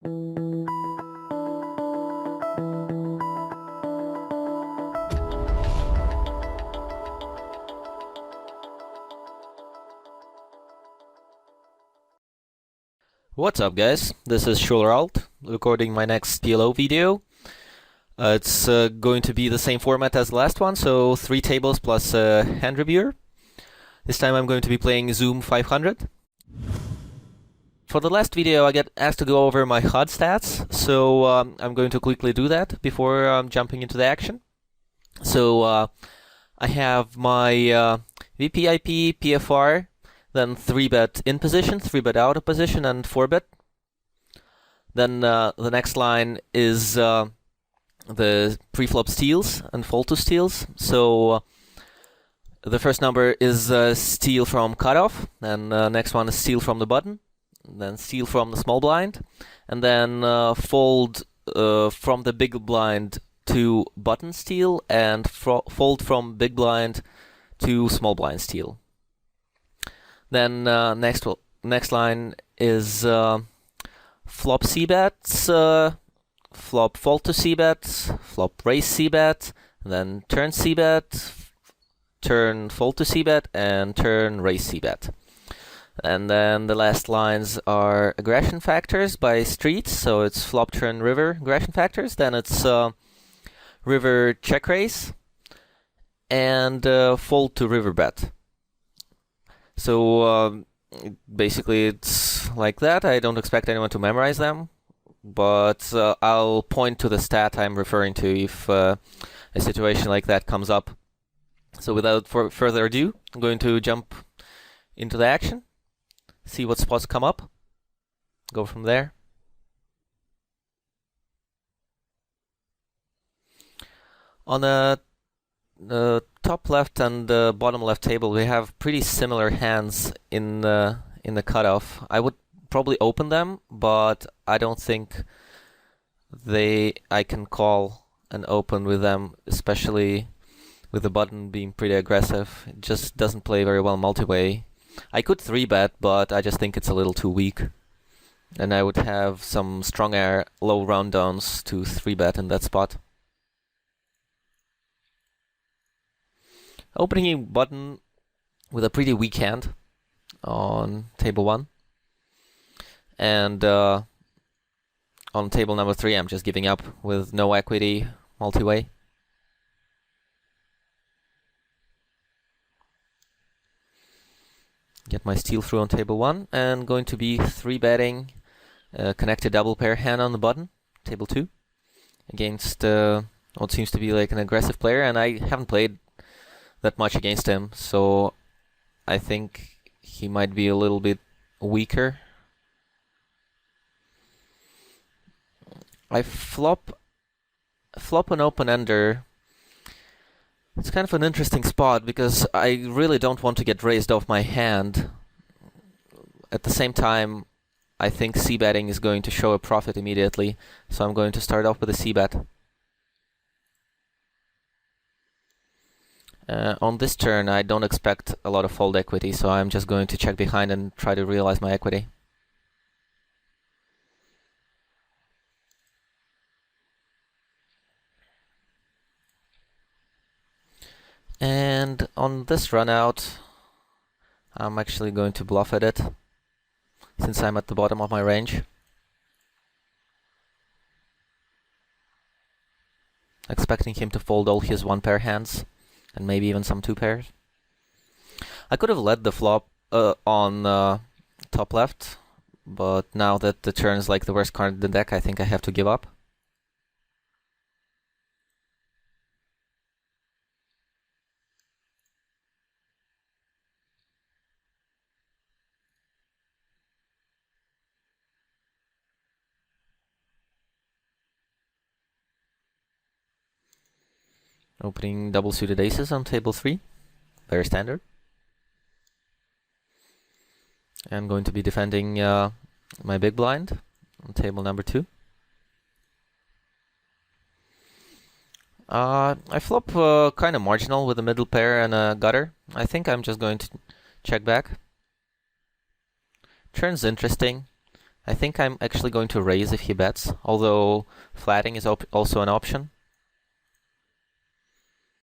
What's up, guys? This is Schulralt recording my next PLO video. It's going to be the same format as the last one, so 3 tables plus a hand reviewer. This time I'm going to be playing Zoom 500. For the last video I get asked to go over my HUD stats, so I'm going to quickly do that before jumping into the action. So I have my VPIP, PFR, then 3-bet in position, 3-bet out of position, and 4-bet. Then the next line is the preflop steals and fold to steals. So the first number is steal from cutoff, and next one is steal from the button, then steal from the small blind, and then fold from the big blind to button steal, and fold from big blind to small blind steal. Then next line is flop c-bets, flop fold to c-bet, flop raise c-bet, then turn c-bet, turn fold to c-bet, and turn raise c-bet. And then the last lines are aggression factors by streets, so it's flop, turn, river aggression factors. Then it's river check raise, and fold to river bet. So basically it's like that. I don't expect anyone to memorize them, but I'll point to the stat I'm referring to if a situation like that comes up. So without further ado, I'm going to jump into the action, see what spots come up, go from there. On the top left and the bottom left table, we have pretty similar hands in the cutoff. I would probably open them, but I don't think I can call an open with them, especially with the button being pretty aggressive. It just doesn't play very well multi-way. I could 3-bet, but I just think it's a little too weak, and I would have some strong air low round downs to 3-bet in that spot. Opening button with a pretty weak hand on table 1, and on table number 3 I'm just giving up with no equity multi-way. Get my steal through on table 1, and going to be 3-betting connected double pair hand on the button, table 2, against what seems to be like an aggressive player, and I haven't played that much against him, so I think he might be a little bit weaker. I flop an open-ender. It's kind of an interesting spot because I really don't want to get raised off my hand. At the same time, I think c-betting is going to show a profit immediately, so I'm going to start off with a c-bet. On this turn, I don't expect a lot of fold equity, so I'm just going to check behind and try to realize my equity. And on this run out, I'm actually going to bluff at it, since I'm at the bottom of my range. Expecting him to fold all his 1-pair hands, and maybe even some 2 pairs. I could have led the flop on top left, but now that the turn is like the worst card in the deck, I think I have to give up. Opening double suited aces on table 3, very standard. I'm going to be defending my big blind on table number 2. I flop kind of marginal with a middle pair and a gutter. I think I'm just going to check back. Turn's interesting. I think I'm actually going to raise if he bets, although flatting is also an option.